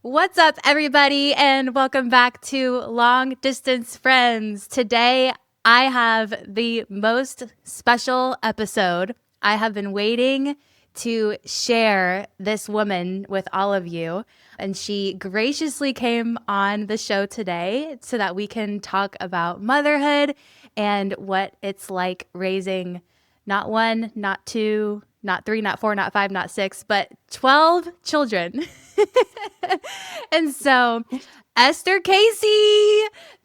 What's up, everybody, and welcome back to Long Distance Friends. Today, I have the most special episode. I have been waiting to share this woman with all of you, and she graciously came on the show today so that we can talk about motherhood and what it's like raising not one, not two, not three, not four, not five, not six, but 12 children. And so, Esther Casey,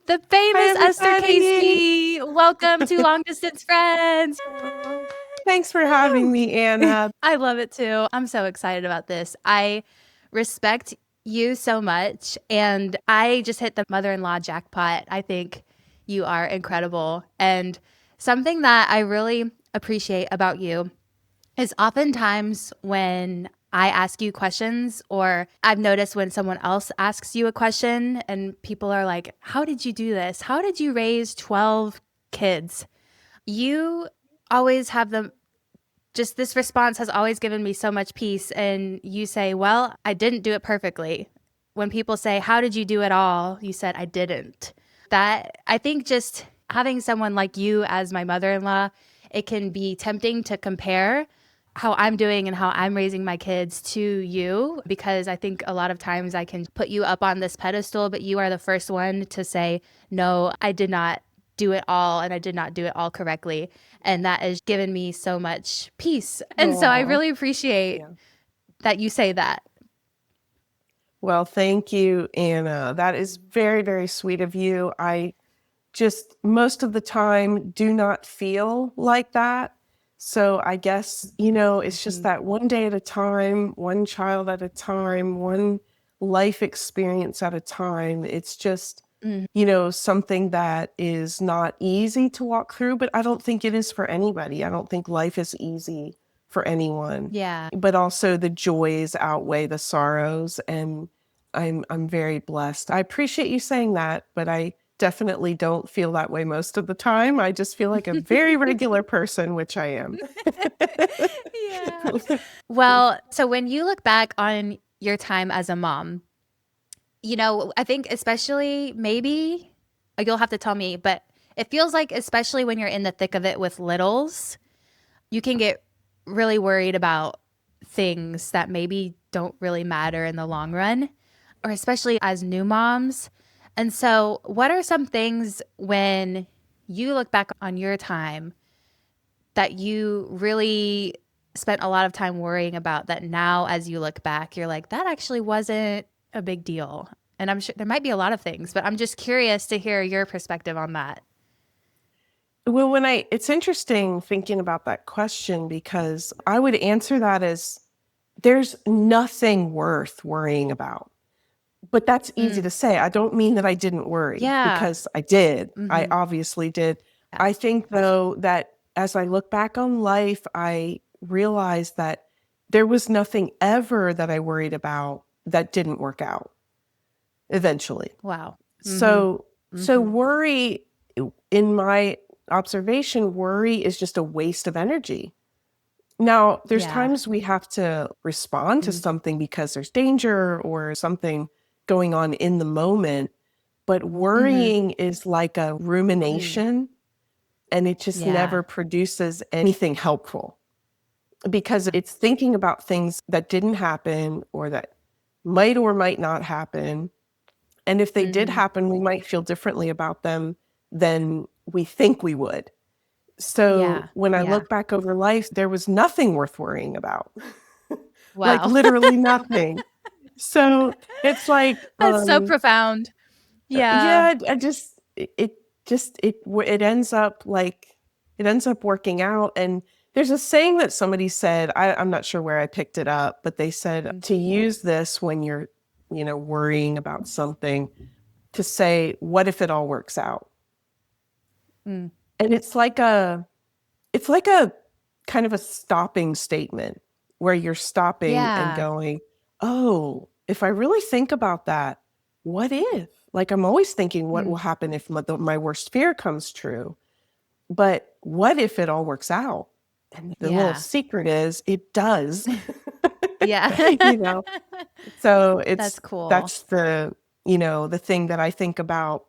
the Hi, famous Esther everybody. Casey, welcome to Long Distance Friends. Thanks for having me, Anna. I love it too. I'm so excited about this. I respect you so much, and I just hit the mother in law jackpot. I think you are incredible. And something that I really appreciate about you is oftentimes when I ask you questions, or I've noticed when someone else asks you a question and people are like, how did you do this? How did you raise 12 kids? You always have just this response has always given me so much peace. And you say, well, I didn't do it perfectly. When people say, how did you do it all? You said, I didn't. That I think just having someone like you as my mother in law, it can be tempting to compare how I'm doing and how I'm raising my kids to you, because I think a lot of times I can put you up on this pedestal, but you are the first one to say, no, I did not do it all and I did not do it all correctly. And that has given me so much peace. And so I Aw, really appreciate yeah. that you say that. Well, thank you, Anna. That is very, very sweet of you. I just most of the time do not feel like that. So I guess, it's just Mhm. that one day at a time, one child at a time, one life experience at a time. It's just, Mm. something that is not easy to walk through, but I don't think it is for anybody. I don't think life is easy for anyone. Yeah. But also the joys outweigh the sorrows, and I'm very blessed. I appreciate you saying that, but I definitely don't feel that way most of the time. I just feel like a very regular person, which I am. Yeah. Well, so when you look back on your time as a mom, I think especially maybe you'll have to tell me, but it feels like especially when you're in the thick of it with littles, you can get really worried about things that maybe don't really matter in the long run, or especially as new moms. And so, what are some things when you look back on your time that you really spent a lot of time worrying about that now, as you look back, you're like, that actually wasn't a big deal? And I'm sure there might be a lot of things, but I'm just curious to hear your perspective on that. Well, it's interesting thinking about that question because I would answer that as there's nothing worth worrying about. But that's easy Mm. to say. I don't mean that I didn't worry Yeah. because I did. I Mm-hmm. obviously did. Yeah. I think, though, that as I look back on life, I realized that there was nothing ever that I worried about that didn't work out eventually. Wow. Mm-hmm. So Mm-hmm. worry, in my observation, worry is just a waste of energy. Now, there's Yeah. times we have to respond to Mm. something because there's danger or something going on in the moment, but Mm-hmm. worrying is like a Mm. rumination and it just Yeah. never produces anything helpful because it's thinking about things that didn't happen or that might or might not happen. And if they did Mm-hmm. happen, we might feel differently about them than we think we would. So Yeah. when I Yeah. look back over life, there was nothing worth worrying about. Like Wow. literally nothing. So it's like, That's so profound. Yeah. yeah, I just it ends up like it ends up working out. And there's a saying that somebody said, I'm not sure where I picked it up, but they said Mm. to use this when you're, worrying about something, to say, what if it all works out? Mm. And it's like a kind of a stopping statement where you're stopping and Yeah. going, oh, if I really think about that, what if? Like I'm always thinking what Mm. will happen if my worst fear comes true. But what if it all works out? And the little Yeah. secret is it does. Yeah. you know? So That's cool. that's the thing that I think about.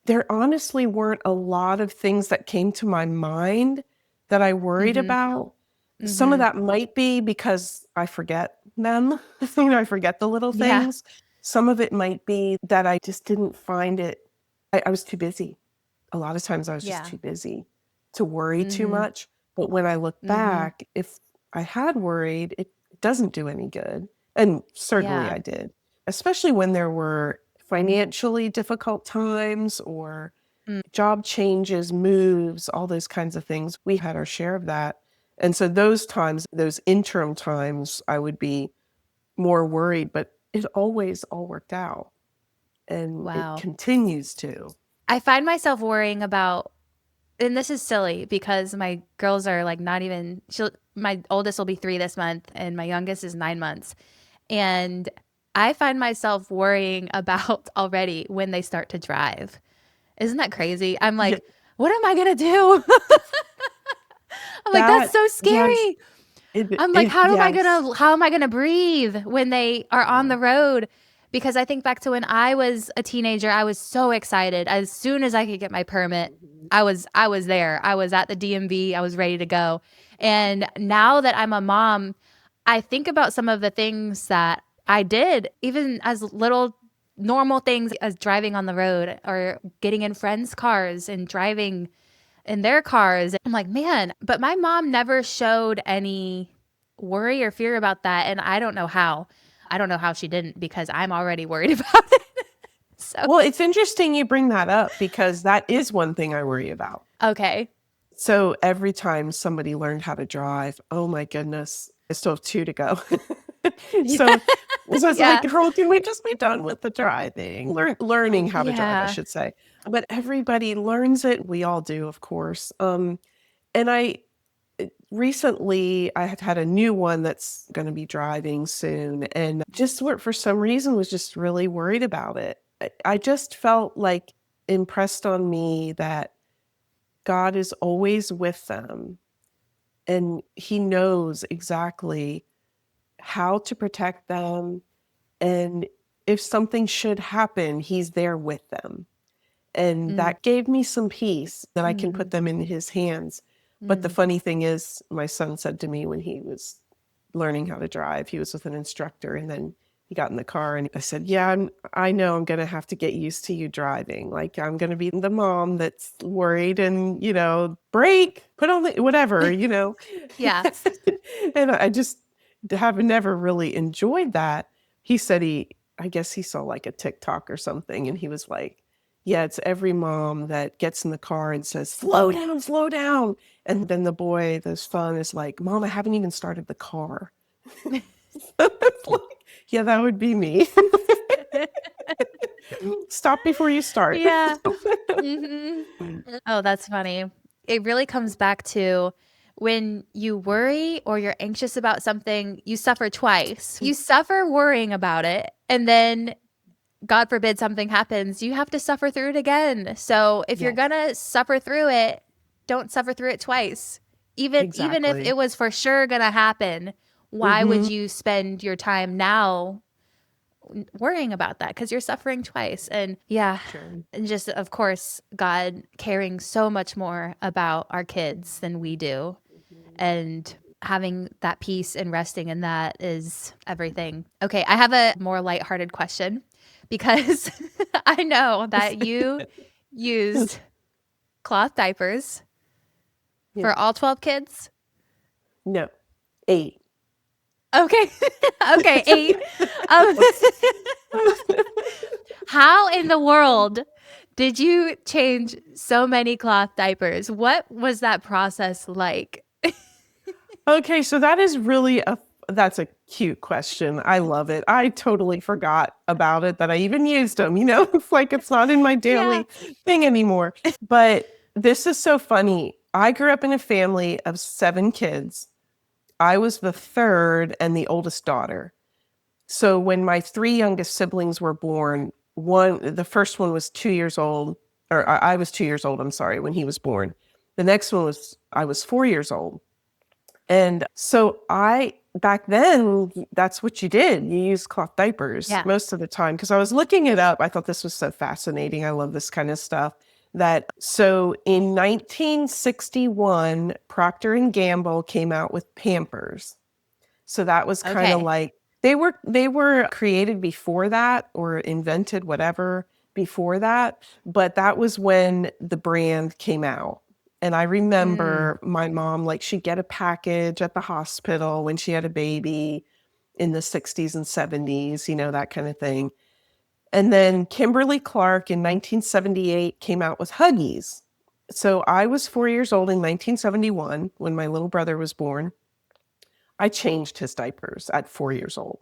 There honestly weren't a lot of things that came to my mind that I worried Mhm. about. Some of Mhm. that might be because I forget them. I forget the little Yeah. things. Some of it might be that I just didn't find it. I was too busy. A lot of times I was just Yeah. too busy to worry too Mhm. much. But when I look Mhm. back, if I had worried, it doesn't do any good. And certainly Yeah. I did, especially when there were financially difficult times or Mm. job changes, moves, all those kinds of things. We had our share of that. And so those times, those interim times, I would be more worried, but it always all worked out and it Wow. continues to. I find myself worrying about, and this is silly because my girls are like not even, my oldest will be 3 this month and my youngest is 9 months. And I find myself worrying about already when they start to drive. Isn't that crazy? I'm Yeah, like, what am I going to do? I'm like, that's that, so yes, scary. I'm like, yes. how am I gonna breathe when they are on Yeah. the road? Because I think back to when I was a teenager, I was so excited. As soon as I could get my permit, Mhm. I was there. I was at the DMV. I was ready to go. And now that I'm a mom, I think about some of the things that I did, even as little normal things as driving on the road or getting in friends' cars and driving in their cars. I'm like, man, but my mom never showed any worry or fear about that. And I don't know how. I don't know how she didn't because I'm already worried about it. So, Well, it's interesting you bring that up because that is one thing I worry about. okay. So every time somebody learned how to drive, oh my goodness, I still have 2 to go. So so it's like, Yeah. "Girl, can we just be done with the driving?" Learning how to drive, I Yeah. should say. But everybody learns it. We all do, of course. And recently, I had had a new one that's gonna be driving soon, and just for some reason, was just really worried about it. I just felt like impressed on me that God is always with them, and He knows exactly how to protect them, and if something should happen, He's there with them. And Mm, that gave me some peace that I can put mm, them in His hands. But the mm. funny thing is, my son said to me when he was learning how to drive, he was with an instructor, and then he got in the car and I said, "Yeah, I know I'm gonna have to get used to you driving. Like, I'm gonna be the mom that's worried and, brake, put on the whatever." Yeah. And I just have never really enjoyed that. He said I guess he saw like a TikTok or something, and he was like, yeah, it's every mom that gets in the car and says, slow down, slow down. And then the boy, the son, is like, Mom, I haven't even started the car. It's like, yeah, that would be me. Stop before you start. Yeah. Hmm. Oh, that's funny. It really comes back to when you worry or you're anxious about something, you suffer twice. You suffer worrying about it, and then God forbid something happens, you have to suffer through it again. So if you're Yes, gonna suffer through it, don't suffer through it twice. Even if exactly. it was for sure gonna happen, why would Hmm. you spend your time now worrying about that? Because you're suffering twice. And yeah, Sure. and just of course, God caring so much more about our kids than we do. Mhm. And having that peace and resting in that is everything. Okay, I have a more lighthearted question because I know that you used cloth diapers Yeah. for all 12 kids. No, 8. Okay. Okay, 8. Um, how in the world did you change so many cloth diapers? What was that process like? Okay, so that's a cute question. I love it. I totally forgot about it that I even used them. It's like it's not in my Yeah. daily thing anymore. But this is so funny. I grew up in a family of 7 kids. I was the third and the oldest daughter. So when my 3 youngest siblings were born, the first one was 2 years old, or I was 2 years old, I'm sorry, when he was born. The next one was I was 4 years old. And so back then, that's what you did. You used cloth diapers Yeah. most of the time. Cause I was looking it up. I thought this was so fascinating. I love this kind of stuff. So in 1961, Procter and Gamble came out with Pampers. So that was kind of Okay. like they were created before that or invented whatever before that, but that was when the brand came out. And I Mm. remember my mom, like she'd get a package at the hospital when she had a baby in the 60s and 70s, that kind of thing. And then Kimberly Clark in 1978 came out with Huggies. So I was 4 years old in 1971 when my little brother was born. I changed his diapers at 4 years old.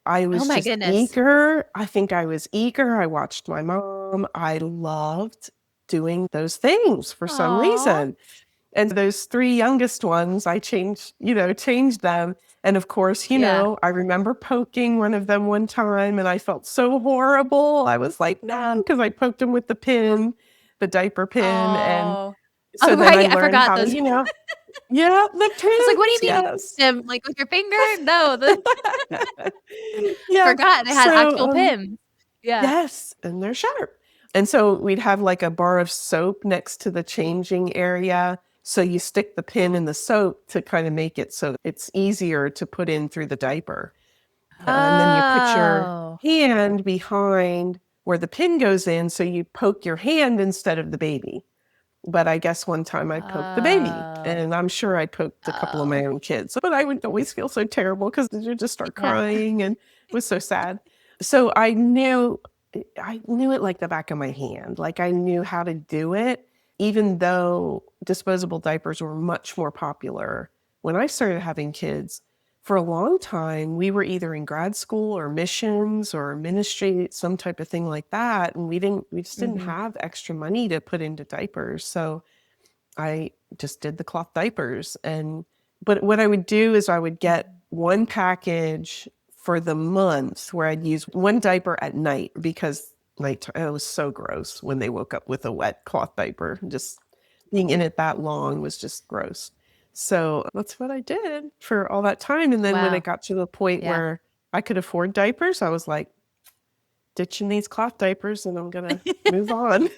I Oh was my just goodness. eager. I think I was eager. I watched my mom. I loved doing those things for some Aw. reason. And those three youngest ones, I changed them. And of course, Yeah. I remember poking one of them one time and I felt so horrible. I was like, no, because I poked him with the diaper pin. And Oh. so Oh, then I right. I learned forgot how to, those. yeah, the I was like, "What do you pins, mean yes. them? Like, with your finger?" No, the Yeah. forgot they had So, actual pins. Yeah. yes, and they're sharp. And so we'd have like a bar of soap next to the changing area. So you stick the pin in the soap to kind of make it so it's easier to put in through the diaper. And then you put your Oh. hand behind where the pin goes in. So you poke your hand instead of the baby. But I guess one time I poked the baby, Oh. and I'm sure I poked a couple of Oh. my own kids, but I would always feel so terrible because you just start Yeah. crying, and it was so sad. So I knew it like the back of my hand. Like I knew how to do it, even though disposable diapers were much more popular when I started having kids. For a long time, we were either in grad school or missions or ministry, some type of thing like that. And we just didn't Mhm. have extra money to put into diapers. So I just did the cloth diapers. But what I would do is I would get one package for the month where I'd use one diaper at night because it was so gross when they woke up with a wet cloth diaper. Just being in it that long was just gross. So that's what I did for all that time. And then when it Wow. got to the point Yeah. where I could afford diapers, I was like, ditching these cloth diapers and I'm gonna move on.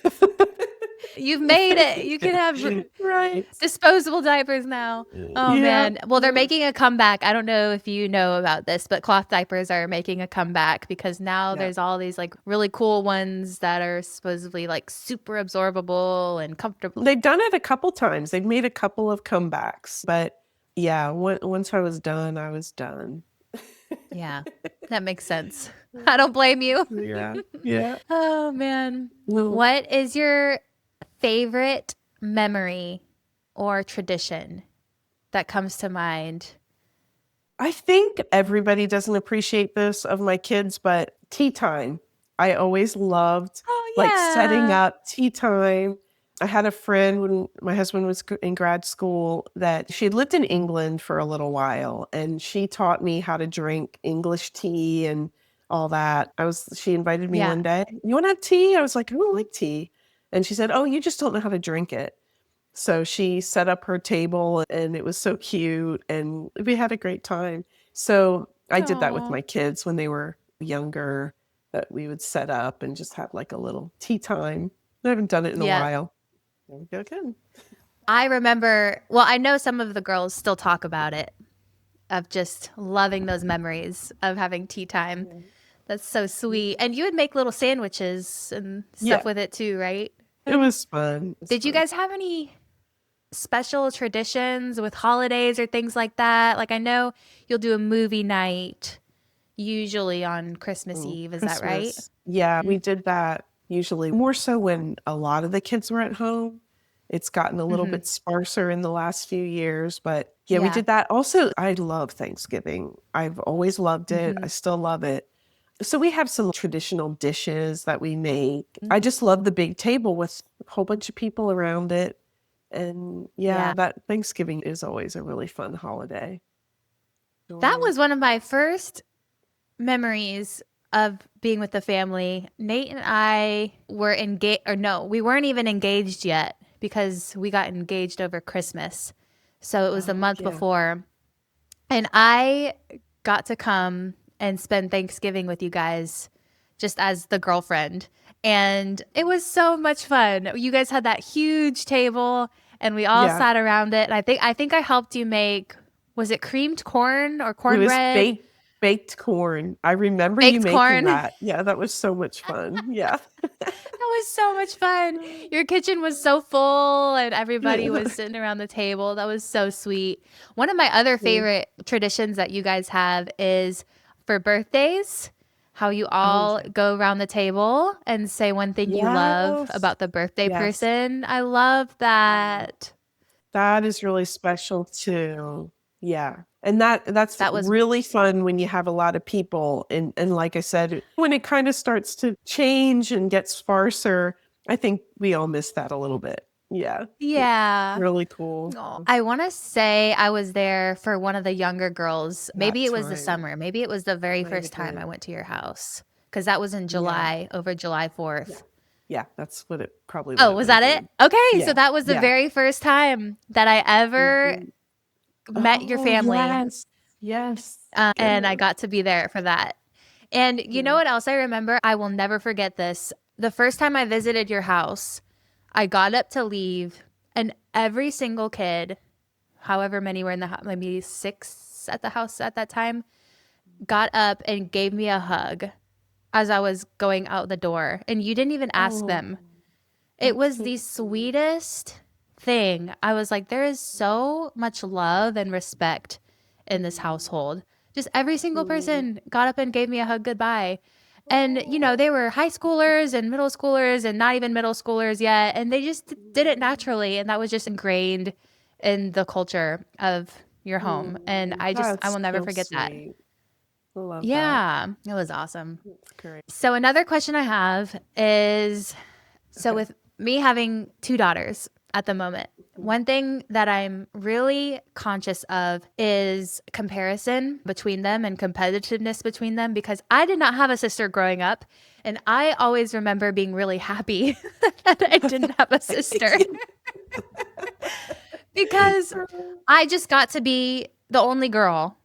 You've made it. You can have Right. disposable diapers now. Oh, Yeah. man. Well, they're making a comeback. I don't know if you know about this, but cloth diapers are making a comeback because now Yeah. there's all these, like, really cool ones that are supposedly, like, super absorbable and comfortable. They've done it a couple times. They've made a couple of comebacks, but yeah, once I was done, I was done. Yeah, that makes sense. I don't blame you. Yeah. Yeah. Oh, man. Well, What is your favorite memory or tradition that comes to mind? I think everybody doesn't appreciate this of my kids, but tea time. I always loved Oh, like setting yeah. up tea time. I had a friend when my husband was in grad school that she had lived in England for a little while and she taught me how to drink English tea and all that. She invited me Yeah. one day. You want to have tea? I was like, I don't like tea. And she said, oh, you just don't know how to drink it. So she set up her table and it was so cute and we had a great time. So I did that with Oh, my kids when they were younger, that we would set up and just have like a little tea time. I haven't done it in a yeah. while. There we go again. I remember, well, I know some of the girls still talk about it, of just loving those memories of having tea time. That's so sweet. And you would make little sandwiches and Yeah, stuff with it too, right? it was fun. It was Did you fun. guys have any special traditions with holidays or things like that? Like, I know you'll do a movie night usually on Christmas Eve. Is that right? Christmas. Yeah, we did that usually more so when a lot of the kids were at home. It's gotten a little Mm-hmm. bit sparser in the last few years, but yeah, we Yeah. did that. Also, I love Thanksgiving. I've always loved it. I Mm-hmm. still love it. So we have some traditional dishes that we make. I just love the big table with a whole bunch of people around it. And yeah, Yeah. that Thanksgiving is always a really fun holiday. That Enjoy it. was one of my first memories of being with the family. Nate and I were engaged, or no, we weren't even engaged yet because we got engaged over Christmas. So it was the Oh, month yeah. before. And I got to come and spend Thanksgiving with you guys just as the girlfriend. And it was so much fun. You guys had that huge table and we all Yeah. sat around it. And I think I helped you make, was it creamed corn or It was cornbread? baked corn. I remember you Baked making corn. that. Yeah, that was so much fun. Yeah. That was so much fun. Your kitchen was so full and everybody was sitting around the table. That was so sweet. One of my other favorite traditions that you guys have is for birthdays, how you Oh, all yeah. go around the table and say one thing you love Yes. about the birthday Yes. person. I love that. That is really special too. Yeah. And that's That was, really fun when you have a lot of people and like I said, when it kind of starts to change and get sparser, I think we all miss that a little bit. Yeah. yeah. Really cool. Aw. I want to say I was there for one of the younger girls. Maybe it That's was the right. summer. Maybe it was the very Might first have time I been. went to your house because that was in Yeah. July, over July Yeah. 4th. Yeah, that's what Oh, it was would have that it? been. Okay, so Yeah. that was the Yeah. very first time that I ever Mhm. met your Oh, family, yes. Yes. and I Goodness. got to be there for that. And you know Yeah. what else I remember? I will never forget this. The first time I visited your house, I got up to leave, and every single kid, however many were in the house, maybe six at the house at that time, got up and gave me a hug as I was going out the door. And you didn't even ask Oh, them. It that's was so the sweet. sweetest thing. I was like, there is so much love and respect in this Mm. household. Just every single Mm. person got up and gave me a hug goodbye. And, Oh. they were high schoolers and middle schoolers and not even middle schoolers yet. And they just did it naturally. And that was just ingrained in the culture of your home. And I That's will never so forget that. sweet. I love that. Yeah, it was awesome. That's great. So, another question I have is, so, Okay. with me having two daughters at the moment, Mhm. one thing that I'm really conscious of is comparison between them and competitiveness between them because I did not have a sister growing up. And I always remember being really happy that I didn't have a sister because I just got to be the only girl.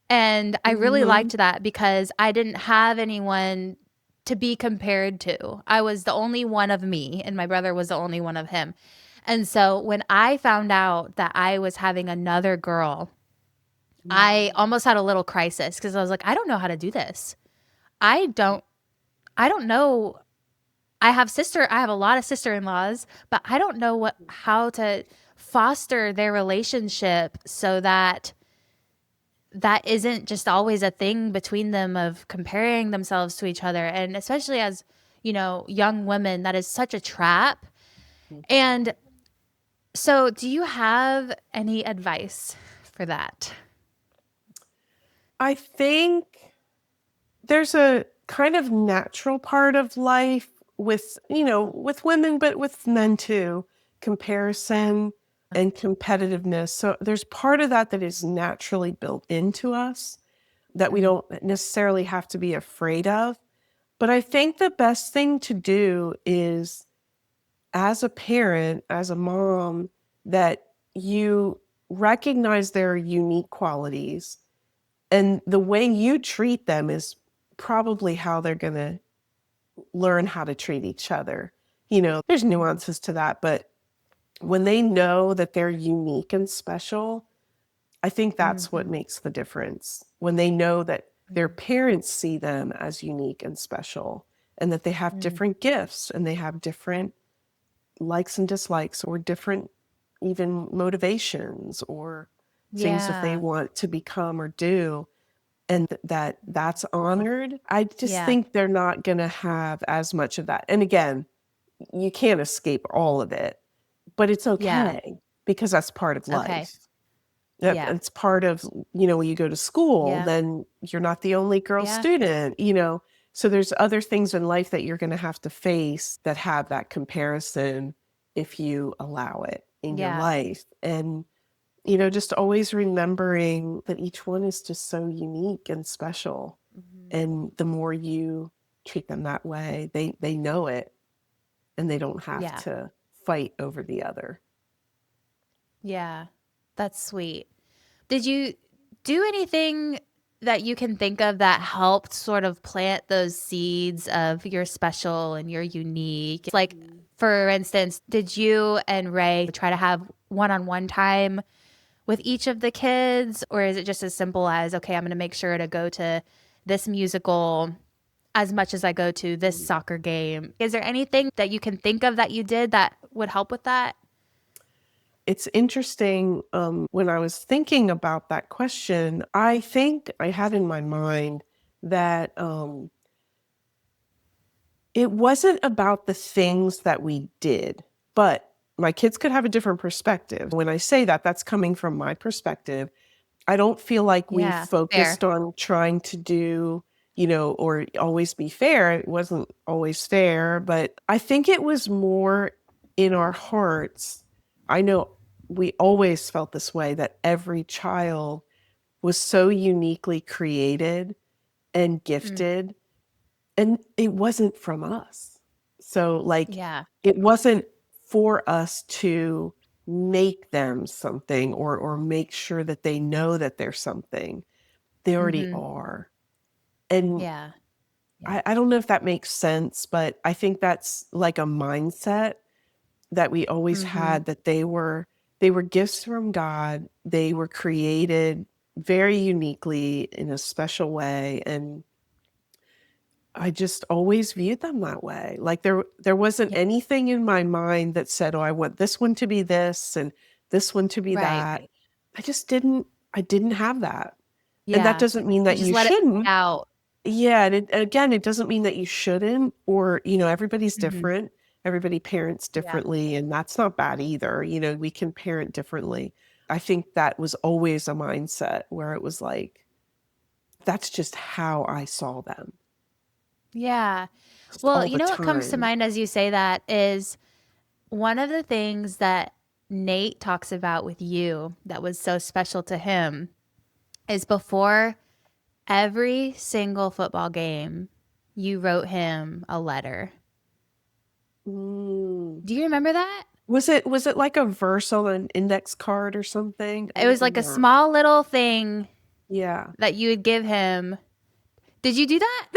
And I really Mhm. liked that because I didn't have anyone to be compared to. I was the only one of me, and my brother was the only one of him. And so when I found out that I was having another girl, I Mhm. almost had a little crisis because I was like, I don't know how to do this. I don't I don't know. I have a lot of sister-in-laws, but I don't know how to foster their relationship so that that isn't just always a thing between them of comparing themselves to each other. And especially as, young women, that is such a trap. Mhm. And so, do you have any advice for that? I think there's a kind of natural part of life with, with women, but with men too, comparison and competitiveness. So there's part of that that is naturally built into us that we Mm, don't necessarily have to be afraid of. But I think the best thing to do is, as a parent, as a mom, that you recognize their unique qualities and the way you treat them is probably how they're going to learn how to treat each other. There's nuances to that, but when they know that they're unique and special, I think that's what mhm, makes the difference. When they know that their mm, parents see them as unique and special and that they have mm. different gifts and they have different likes and dislikes or different even motivations or things that they Yeah. want to become or do and that's honored. I just Yeah. think they're not going to have as much of that. And again, you can't escape all of it, but it's Yeah. okay because that's part of Okay. life. Yep, Yeah. it's part of, when you go to school, Yeah. then you're not the only girl Yeah. student. So there's other things in life that you're gonna have to face that have that comparison if you allow it in your Yeah. life. And, just always remembering that each one is just so unique and special. Mhm. And the more you treat them that way, they know it and they don't have Yeah. to fight over the other. Yeah. That's sweet. Did you do anything that you can think of that helped sort of plant those seeds of you're special and you're unique? Like, for instance, did you and Ray try to have one-on-one time with each of the kids? Or is it just as simple as, okay, I'm going to make sure to go to this musical as much as I go to this soccer game? Is there anything that you can think of that you did that would help with that? It's interesting. When I was thinking about that question, I think I had in my mind that it wasn't about the things that we did, but my kids could have a different perspective. When I say that, that's coming from my perspective. I don't feel like we Yeah, fair. focused on trying to do, or always be fair. It wasn't always fair, but I think it was more in our hearts. I know we always felt this way, that every child was so uniquely created and Mm, gifted, and it wasn't from us. So, like, yeah. it wasn't for us to make them something, or make sure that they know that they're something. They already Mhm. are. And Yeah. Yeah. I don't know if that makes sense, but I think that's like a mindset that we always Mhm. had, that they were gifts from God. They were created very uniquely in a special way, and I just always viewed them that way. Like, there wasn't Yeah. anything in my mind that said, "Oh, I want this one to be this and this one to be Right. that." I didn't have that. And that Yeah. doesn't mean You that just you let it play shouldn't. out. Yeah, and again, it doesn't mean that you shouldn't, or, everybody's Mhm. different. Everybody parents Yeah. differently, and that's not bad either. We can parent differently. I think that was always a mindset where it was like, that's just how I saw them, Yeah. just Well, all you the know what comes to time. mind as you say that is one of the things that Nate talks about with you that was so special to him is before every single football game, you wrote him a letter. Mm. Do you remember that? Was it like a verse on an index card or something? It was Or like a not? small little thing Yeah. that you would give him. Did you do that?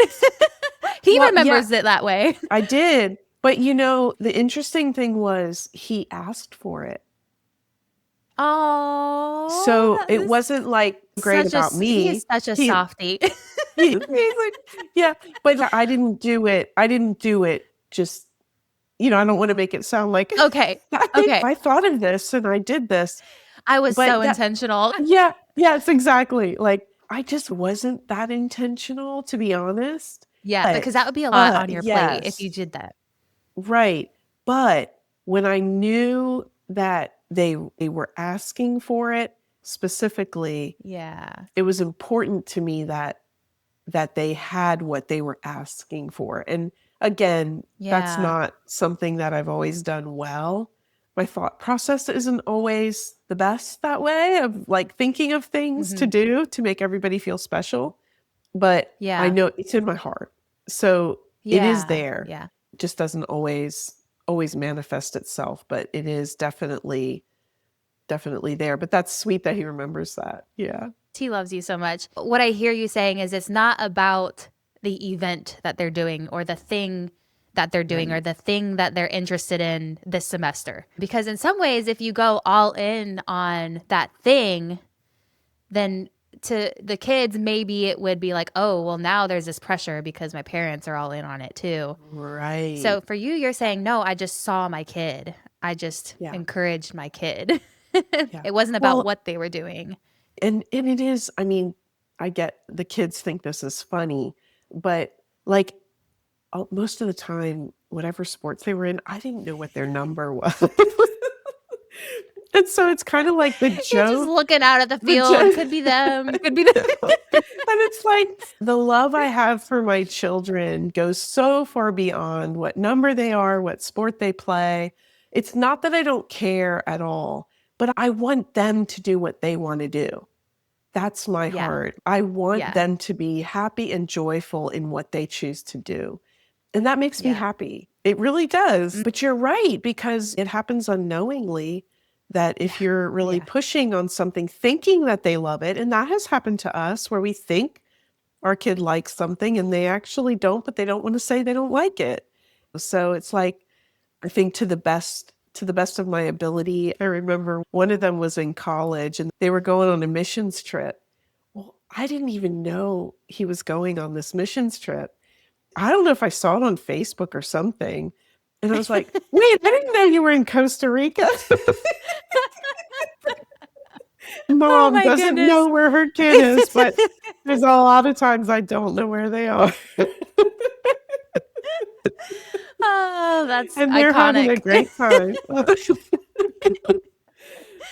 He Well, yeah, remembers it that way. I did. But the interesting thing was he asked for it. Oh, So that it was wasn't like great such a about he is me. such a He softie. he's like, yeah, but I didn't do it. I didn't do it just, I don't want to make it sound like Okay. Okay. I thought of this and I did this. I was so But that intentional. yeah, yes, exactly. Like, I just wasn't that intentional, to be honest. Yeah, But because that would be a lot on your plate if you yes, did that. right. But when I knew that they were asking for it specifically, Yeah. it was important to me that they had what they were asking for. And again, that's Yeah. not something that I've always done well. My thought process isn't always the best that way, of like thinking of things to Mhm. do to make everybody feel special, but I Yeah. know it's in my heart. So it is Yeah. there. Yeah. It just doesn't always manifest itself, but it is definitely there. But that's sweet that he remembers that. Yeah. He loves you so much. What I hear you saying is it's not about the event that they're doing or the thing that they're doing or Right. the thing that they're interested in this semester. Because in some ways, if you go all in on that thing, then to the kids, maybe it would be like, oh, well, now there's this pressure because my parents are all in on it too. Right. So for you, you're saying, no, I just saw my kid. I just Yeah. encouraged my kid. Yeah. It wasn't about Well, what they were doing. and it is, I mean, I get the kids think this is funny, but like, most of the time, whatever sports they were in, I didn't know what their number was. And so it's kind of like the You're just joke, looking out at the the field. joke. Could be them. I Could be them. know. And it's like the love I have for my children goes so far beyond what number they are, what sport they play. It's not that I don't care at all, but I want them to do what they want to do. That's my Yeah. heart. I want Yeah. them to be happy and joyful in what they choose to do. And that makes me Yeah. happy. It really does. Mm, But you're right, because it happens unknowingly that if you're really Yeah. pushing on something, thinking that they love it, and that has happened to us where we think our kid likes something and they actually don't, but they don't want to say they don't like it. So it's like, I think to the best of my ability, I remember one of them was in college and they were going on a missions trip. Well, I didn't even know he was going on this missions trip. I don't know if I saw it on Facebook or something. And I was like, wait, I didn't know you were in Costa Rica. Oh Mom my doesn't know goodness. where her kid is, but there's a lot of times I don't know where they are. Oh, that's And they're having a iconic. great time.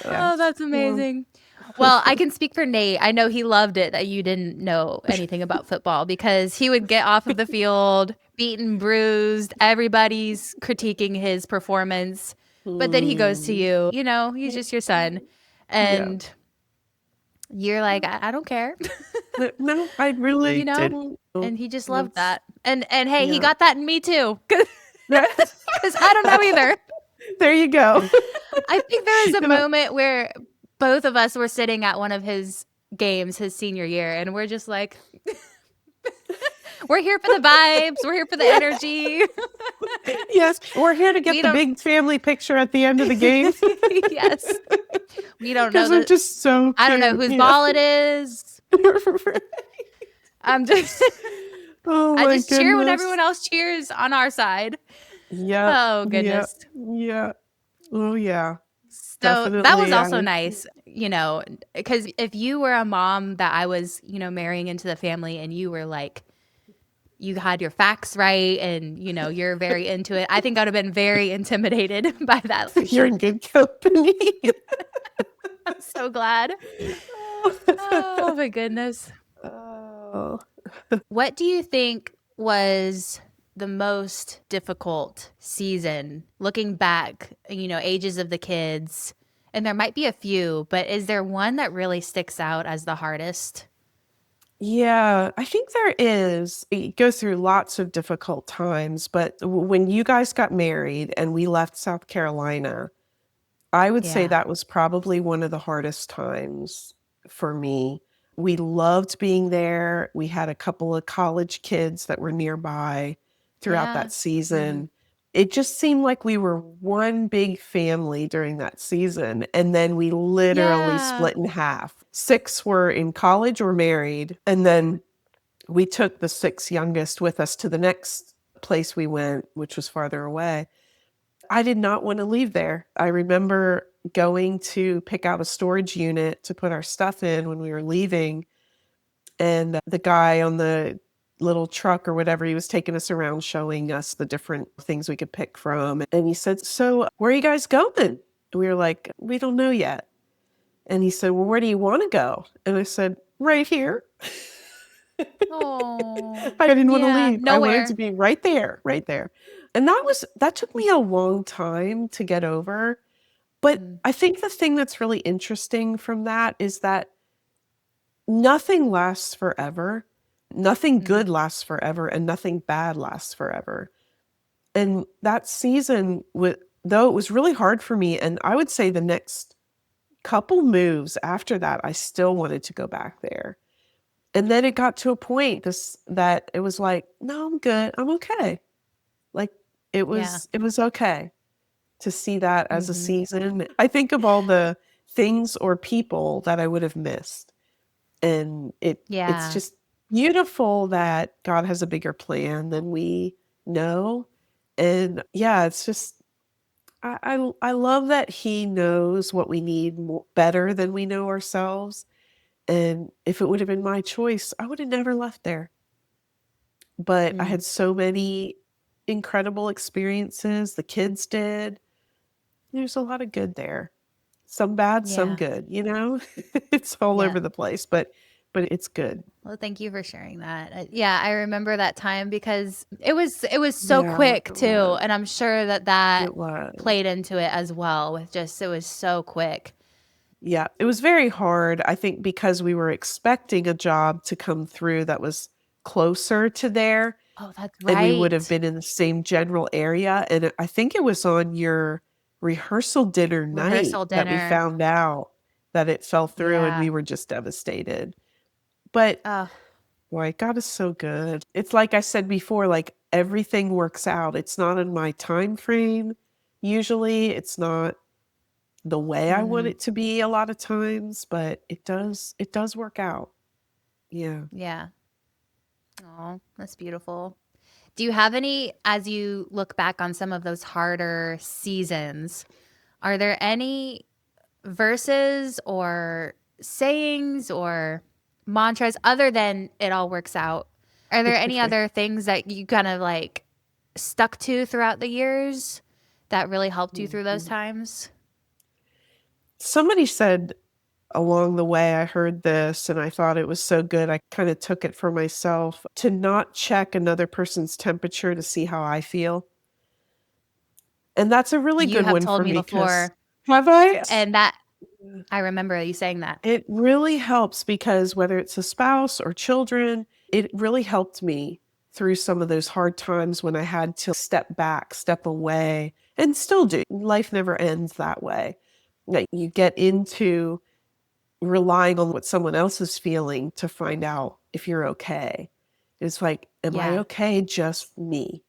Oh, Yes. that's amazing. Well, I can speak for Nate. I know he loved it that you didn't know anything about football because he would get off of the field beaten, bruised. Everybody's critiquing his performance. But then he goes to Mm. you, he's just your son. Yeah. And you're like, I don't care, But no, I really you know? didn't. And he just loved That's that. And hey, he yeah. got that in me too. Cause I don't know either. There you go. I think there was a And I moment where both of us were sitting at one of his games his senior year, and we're just like, we're here for the vibes, we're here for the energy. yes, we're here to get We the don't, big family picture at the end of the game yes, we don't know because they're that. just so I don't know cute. whose Yeah. ball it is. I'm just, Oh I my just cheer when goodness. everyone else cheers on our side. Yep. Oh, Yep. goodness. Yeah. Oh yeah. So that was Definitely. also nice, because if you were a mom that I was, marrying into the family and you were like, you had your facts right and, you're very into it, I think I'd have been very intimidated by that You're leadership. in good company. I'm so glad. Oh, my goodness. Oh. What do you think was the most difficult season looking back, ages of the kids? And there might be a few, but is there one that really sticks out as the hardest? Yeah, I think there is. You go through lots of difficult times, but when you guys got married and we left South Carolina, I would say Yeah. that was probably one of the hardest times for me. We loved being there. We had a couple of college kids that were nearby throughout Yeah. that Mhm. season. It just seemed like we were one big family during that season. And then we literally Yeah. split in half. Six were in college or married. And then we took the six youngest with us to the next place we went, which was farther away. I did not want to leave there. I remember going to pick out a storage unit to put our stuff in when we were leaving, and the guy on the little truck or whatever, he was taking us around showing us the different things we could pick from. And he said, "So, where are you guys going?" We were like, "We don't know yet." And he said, "Well, where do you want to go?" And I said, "Right here." Oh. I didn't want to Yeah. leave. I wanted to Nowhere. be right there, right there. And that took me a long time to get over. But Mm. I think the thing that's really interesting from that is that nothing lasts forever. Nothing Mhm. good lasts forever, and nothing bad lasts forever. And that season, though it was really hard for me, and I would say the next couple moves after that, I still wanted to go back there. And then it got to a point that it was like, no, I'm good. I'm okay. Like Yeah. it was okay to see that as a Mhm. season. I think of all the things or people that I would have missed. And it's Yeah. just beautiful that God has a bigger plan than we know. And yeah, it's just I love that he knows what we need better than we know ourselves. And if it would have been my choice, I would have never left there. But I Mm. had so many incredible experiences. The kids did. There's a lot of good there. Some bad, some Yeah. good, you know? It's all Yeah. over the place, but it's good. Well, thank you for sharing that. Yeah, I remember that time because it was so Yeah, quick it too, was. and I'm sure that It was. played into it as well with just it was so quick. Yeah, it was very hard, I think, because we were expecting a job to come through that was closer to there, Oh, that's and we would have right. been in the same general area, and I think it was on your rehearsal dinner night Rehearsal that we dinner. found out that it fell through, and Yeah. we were just devastated. But Oh, boy, God is so good. It's like I said before, like everything works out. It's not in my time frame. Usually it's not the way I want mhm. it to be a lot of times, but it does work out. Yeah. Yeah. Oh, that's beautiful. Do you have any, as you look back on some of those harder seasons, are there any verses or sayings or mantras other than it all works out? Are there any other things that you kind of like stuck to throughout the years that really helped you through those Mhm. times? Somebody said along the way, I heard this and I thought it was so good. I kind of took it for myself to not check another person's temperature to see how I feel. And that's a really You good have one told for me me because before, have I? and that I remember you saying that. It really helps because whether it's a spouse or children, it really helped me through some of those hard times when I had to step back, step away, and still do. Life never ends that way. Like you get into relying on what someone else is feeling to find out if you're okay. It's like, am I Yeah. okay? Just me.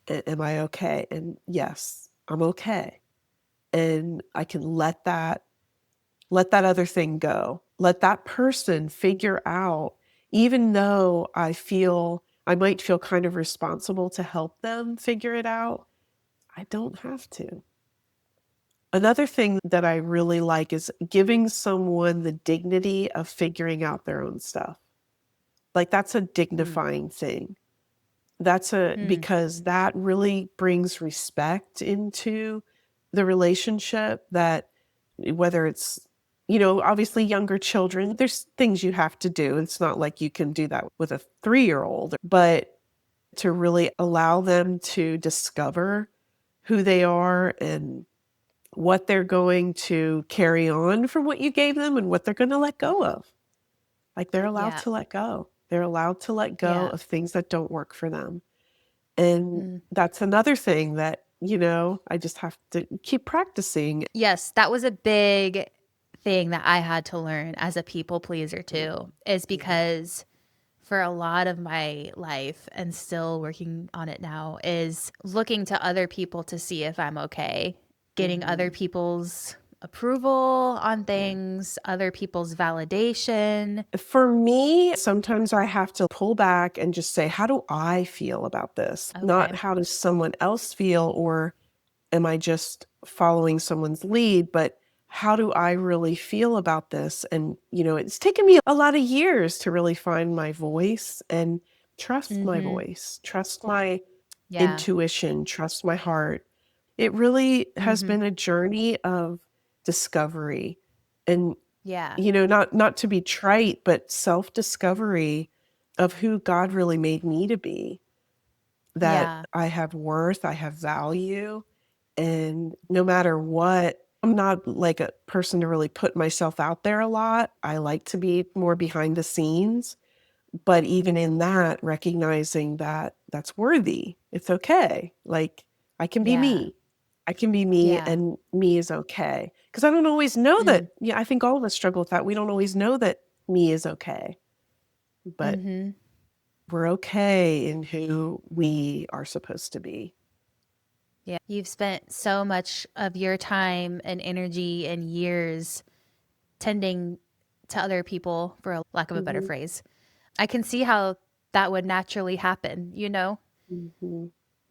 Am I okay? And yes, I'm okay. And I can let that other thing go. Let that person figure out, even though I might feel kind of responsible to help them figure it out, I don't have to. Another thing that I really like is giving someone the dignity of figuring out their own stuff. Like that's a Mm. dignifying thing. Mm. Because that really brings respect into the relationship that whether it's, obviously younger children, there's things you have to do. It's not like you can do that with a 3-year-old, but to really allow them to discover who they are and what they're going to carry on from what you gave them and what they're going to let go of. Like they're allowed Yeah. to let go. They're allowed to let go Yeah. of things that don't work for them. And Mm. that's another thing that, I just have to keep practicing. Yes, that was a big thing that I had to learn as a people pleaser too, is Yeah. because for a lot of my life and still working on it now is looking to other people to see if I'm okay, getting other Mhm. people's approval on Yeah. things, other people's validation. For me, sometimes I have to pull back and just say, how do I feel about this? Not Okay. how does someone else feel, or am I just following someone's lead, but how do I really feel about this? And, it's taken me a lot of years to really find my voice and trust my Mhm. voice, trust my Yeah. intuition, trust my heart. It really has Mhm. been a journey of discovery and, Yeah. not to be trite, but self-discovery of who God really made me to be, that Yeah. I have worth, I have value, and no matter what, I'm not like a person to really put myself out there a lot. I like to be more behind the scenes, but even in that, recognizing that that's worthy. It's okay. Like I can be Yeah. me. I can be me Yeah. and me is okay. Because I don't always know Mm. that. Yeah, I think all of us struggle with that. We don't always know that me is okay, but Mhm. we're okay in who we are supposed to be. Yeah. You've spent so much of your time and energy and years tending to other people, for a lack of a better Mhm, phrase. I can see how that would naturally happen, mhm,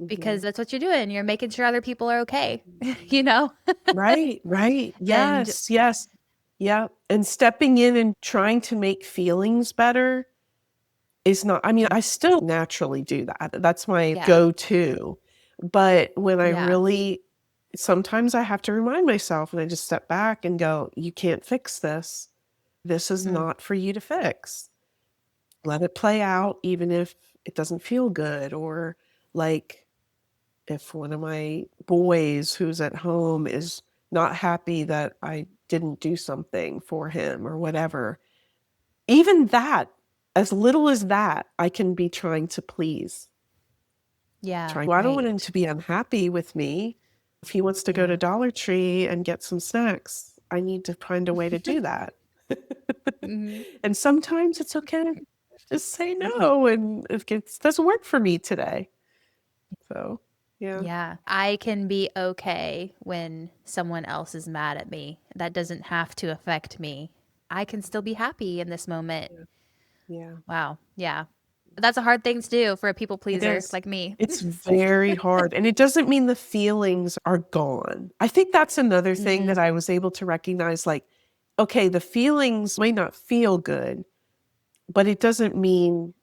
because mhm, that's what you're doing. You're making sure other people are okay, mhm. you know? Right, right. And Yes, yes. Yeah, and stepping in and trying to make feelings better is not, I mean, I still naturally do that. That's my yeah. go-to. But when I Yeah. really sometimes I have to remind myself and I just step back and go, "You can't fix this. This is Mm. not for you to fix. Let it play out even if it doesn't feel good," or like if one of my boys who's at home is not happy that I didn't do something for him or whatever, even that, as little as that, I can be trying to please. Yeah. I don't want him Right. to be unhappy with me. If he wants to go to Yeah. Dollar Tree and get some snacks, I need to find a way to do that. Mhm. And sometimes it's okay to just say no, and if it doesn't work for me today. So, yeah. Yeah. I can be okay when someone else is mad at me. That doesn't have to affect me. I can still be happy in this moment. Yeah. Yeah. Wow. Yeah. That's a hard thing to do for a people It pleaser is. like me. It's very hard, and it doesn't mean the feelings are gone. I think that's another thing Mhm. that I was able to recognize, like, okay, the feelings may not feel good, but it doesn't mean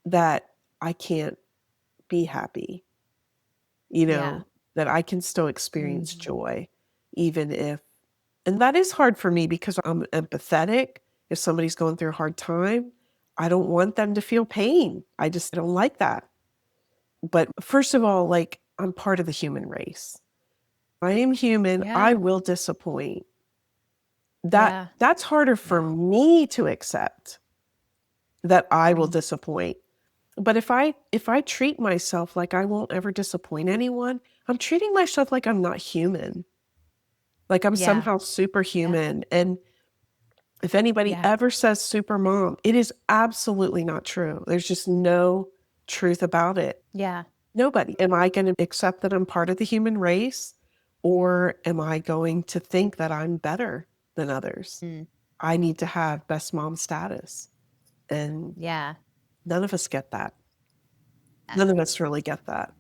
that I can't be happy, Yeah. that I can still experience Mhm. joy even if and that is hard for me because I'm empathetic. If somebody's going through a hard time, I don't want them to feel pain. I just don't like that. But first of all, like, I'm part of the human race. I am human. Yeah. I will disappoint. Yeah. That's harder for Yeah. me to accept that I will Mm. disappoint. But if I treat myself like I won't ever disappoint anyone, I'm treating myself like I'm not human. Like I'm Yeah. somehow Yeah. superhuman. And if anybody Yeah. ever says super mom, it is absolutely not true. There's just no truth about it. Yeah. Nobody. Am I going to accept that I'm part of the human race? Or am I going to think that I'm better than others? Mm. I need to have best mom status. And Yeah. none of us get that. Uh, None of us really get that.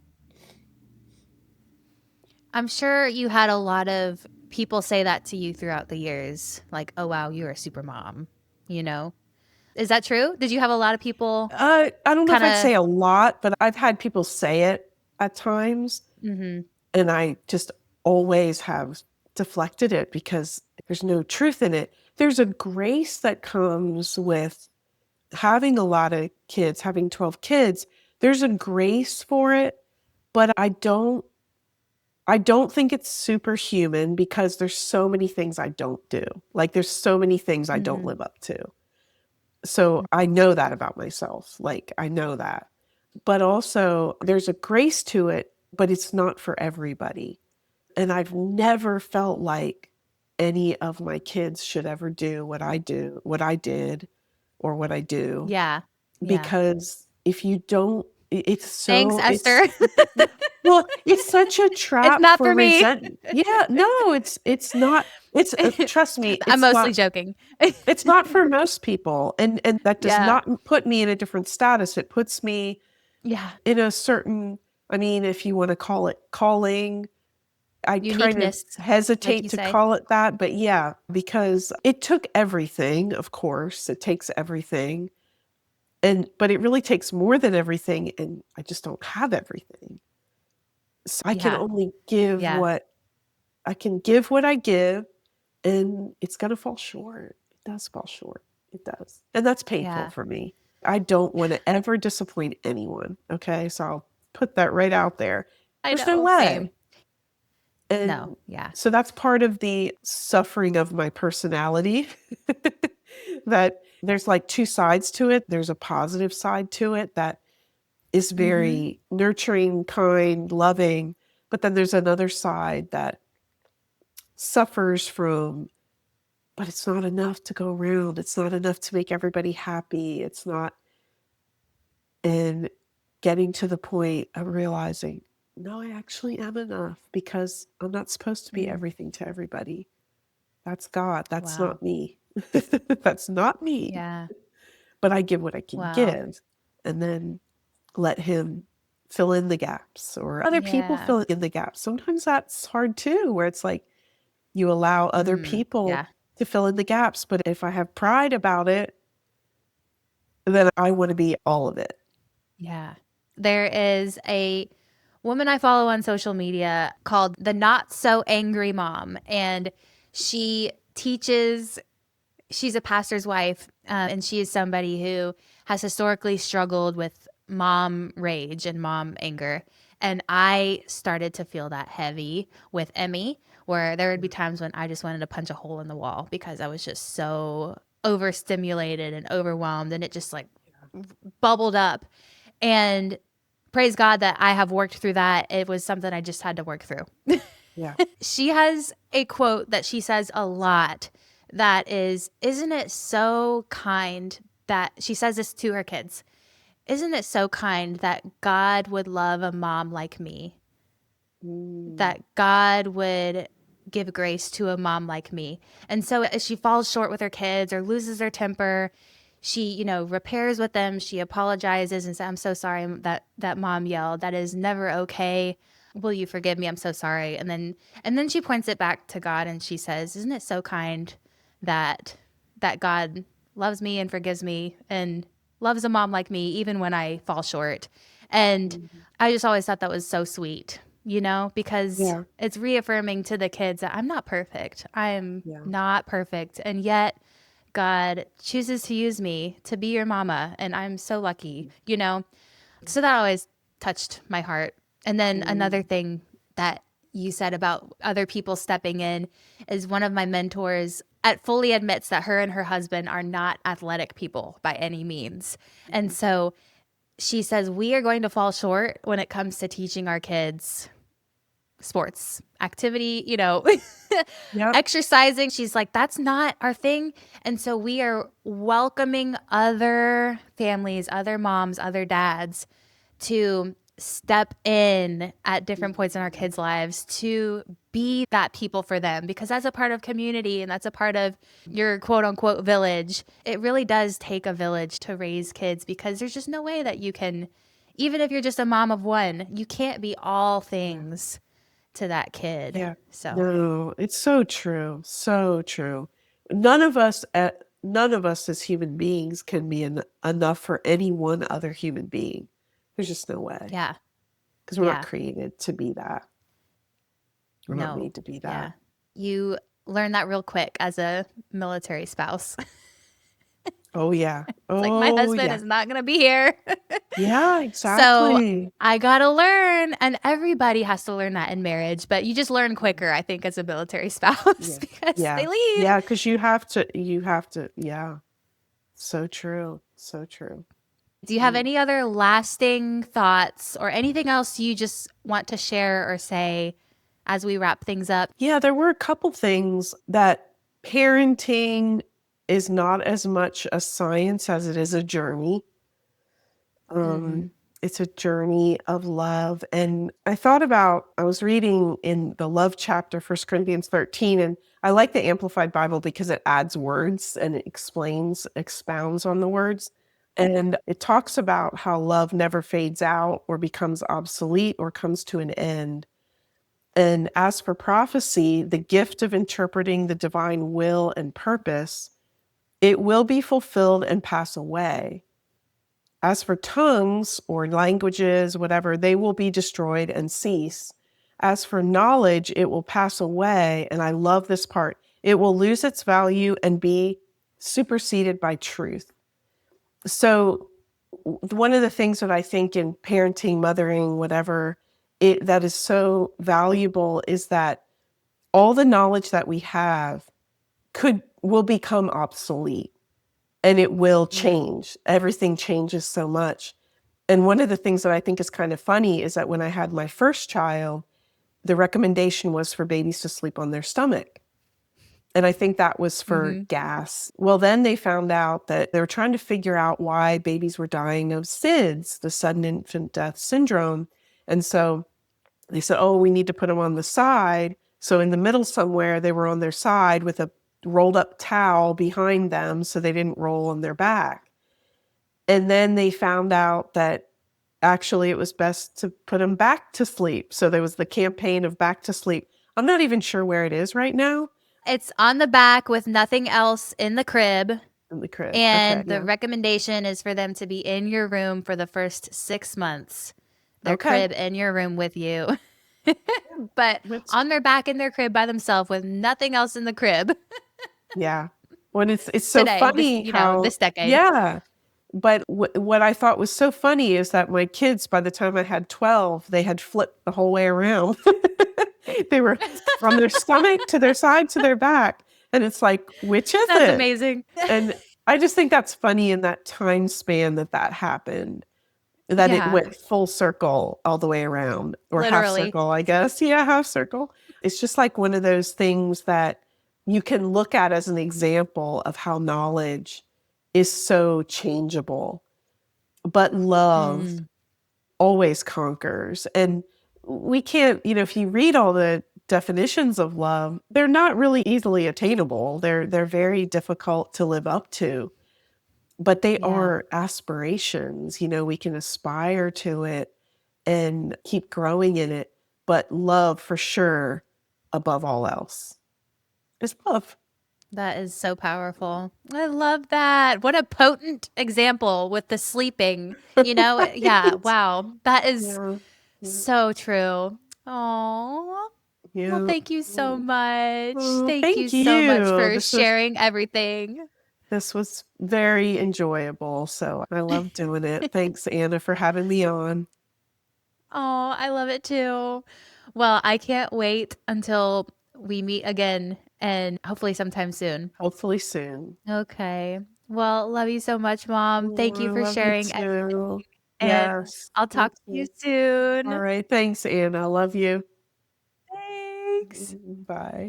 I'm sure you had a lot of people say that to you throughout the years. Like, oh, wow, you're a super mom, you know? Is that true? Did you have a lot of people I don't know if kind I'd of, say a lot, but I've had people say it at times. mm-hmm. And I just always have deflected it because there's no truth in it. There's a grace that comes with having a lot of kids, having 12 kids. There's a grace for it, but I don't think it's superhuman because there's so many things I don't do. Like there's so many things I don't Mm-hmm. live up to. So I know that about myself. Like I know that. But also there's a grace to it, but it's not for everybody. And I've never felt like any of my kids should ever do what I did, or what I do, Yeah. Yeah. because if you don't, it's Thanks, so, Esther. well, it's such a It's trap not for for me. resentment. Yeah, no, it's not. Trust me, I'm mostly joking. it's not for most people, and that does Yeah. not put me in a different status. It puts me Yeah. in a certain, I mean, if you want to call it calling, I kind of Uniqueness, like hesitate you to say. call it that, but yeah, because it took everything, of course, it takes everything. But it really takes more than everything, and I just don't have everything. So I can Yeah. only give Yeah. what I can give what I give, and it's gonna fall short. It does fall short. It does. And that's painful Yeah. for me. I don't want to ever disappoint anyone. Okay. So I'll put that right out there. I There's no know. Same. way. No. And Yeah. so that's part of the suffering of my personality. That there's like two sides to it. There's a positive side to it that is Mm-hmm. very nurturing, kind, loving. But then there's another side that suffers from, but it's not enough to go around. It's not enough to make everybody happy. It's not. And getting to the point of realizing, no, I actually am enough because I'm not supposed to be Mm. everything to everybody. That's God. That's Wow. not me. That's not me. Yeah. But I give what I can Wow. give, and then let Him fill in the gaps, or other people Yeah. fill in the gaps. Sometimes that's hard too, where it's like you allow other Mm. people Yeah. to fill in the gaps. But if I have pride about it, then I want to be all of it. Yeah. There is a woman I follow on social media called the Not So Angry Mom, and she teaches, she's a pastor's wife, and she is somebody who has historically struggled with mom rage and mom anger. And I started to feel that heavy with Emmy, where there would be times when I just wanted to punch a hole in the wall because I was just so overstimulated and overwhelmed, and it just like bubbled up. And praise God that I have worked through that. It was something I just had to work through. Yeah. She has a quote that she says a lot that is, isn't it so kind that she says this to her kids? Isn't it so kind that God would love a mom like me? Mm. That God would give grace to a mom like me. And so as she falls short with her kids or loses her temper, she, repairs with them. She apologizes and says, "I'm so sorry that mom yelled. That is never okay. Will you forgive me? I'm so sorry." And then she points it back to God and she says, "Isn't it so kind that God loves me and forgives me and loves a mom like me even when I fall short?" And Mhm. I just always thought that was so sweet, because Yeah. it's reaffirming to the kids that I'm not perfect. I am Yeah. not perfect. And yet God chooses to use me to be your mama. And I'm so lucky. So that always touched my heart. And then another Mm. thing that you said about other people stepping in is one of my mentors fully admits that her and her husband are not athletic people by any means. And so she says, we are going to fall short when it comes to teaching our kids sports, activity, Yep. exercising. She's like, that's not our thing. And so we are welcoming other families, other moms, other dads to step in at different points in our kids' lives to be that people for them, because that's a part of community and that's a part of your quote unquote village. It really does take a village to raise kids, because there's just no way that you can, even if you're just a mom of one, you can't be all Yeah. things to that kid. Yeah. So, No, it's so true. So true. None of us none of us as human beings can be enough for any one other human being. There's just no way yeah. because we're not Yeah. created to be that. We're not No. made to be Yeah. that. You learn that real quick as a military spouse. Oh yeah. It's like, my Oh husband yeah. is not going to be here. Yeah, So exactly. I got to learn. And everybody has to learn that in marriage, but you just learn quicker, I think, as a military spouse Yeah. because Yeah. they leave. Yeah, because you have to, yeah. So true. So true. Do you have Mm. any other lasting thoughts or anything else you just want to share or say as we wrap things up? Yeah, there were a couple things that parenting is not as much a science as it is a journey. Mm-hmm. Um, it's a journey of love. And I was reading in the love chapter, 1 Corinthians 13, and I like the Amplified Bible because it adds words and it expounds on the words. And it talks about how love never fades out or becomes obsolete or comes to an end. And as for prophecy, the gift of interpreting the divine will and purpose, it will be fulfilled and pass away. As for tongues or languages, whatever, they will be destroyed and cease. As for knowledge, it will pass away. And I love this part, it will lose its value and be superseded by truth. So, one of the things that I think in parenting, mothering, whatever, that is so valuable is that all the knowledge that we have will become obsolete and it will Mm, change. Everything changes so much. And one of the things that I think is kind of funny is that when I had my first child, the recommendation was for babies to sleep on their stomach. And I think that was for mm-hmm. gas. Well, then they found out that they were trying to figure out why babies were dying of SIDS, the sudden infant death syndrome. And so they said, oh, we need to put them on the side. So in the middle somewhere, they were on their side with a rolled up towel behind them so they didn't roll on their back. And then they found out that actually it was best to put them back to sleep. So there was the campaign of back to sleep. I'm not even sure where it is right now It's on the back with nothing else in the crib. in the crib. Okay, And the yeah. recommendation is for them to be in your room for the first 6 months, their Okay. crib in your room with you, Yeah. but Which, on their back in their crib by themselves with nothing else in the crib yeah. When it's so today, funny how, this decade. yeah. But what I thought was so funny is that my kids, by the time I had 12, they had flipped the whole way around. They were from their stomach to their side to their back. And it's like, which is That's it? amazing. And I just think that's funny in that time span that happened. that it Yeah, went full circle all the way around, or half literally. circle, I guess. Yeah, half circle. It's just like one of those things that you can look at as an example of how knowledge is so changeable, but love Mm, always conquers. And we can't, if you read all the definitions of love, they're not really easily attainable. They're very difficult to live up to, but they yeah, are aspirations. We can aspire to it and keep growing in it, but love for sure above all else is love. that is so powerful. I love that. What a potent example with the sleeping, Yeah, Right? wow. That is Yeah. Yeah. so true. Oh, well, Yeah. thank you so Mm. much. Oh, Thank you thank so much you. for sharing everything. This was very enjoyable, so I love doing it. Thanks, Anna, for having me on. Oh, I love it too. Well, I can't wait until we meet again and hopefully sometime soon. Hopefully soon. Okay. Well, love you so much, Mom. Thank Oh, you I for love you sharing too. and Yes. I'll talk Thank to you you. All soon. right. Thanks, Anna. I love you. Thanks. Bye.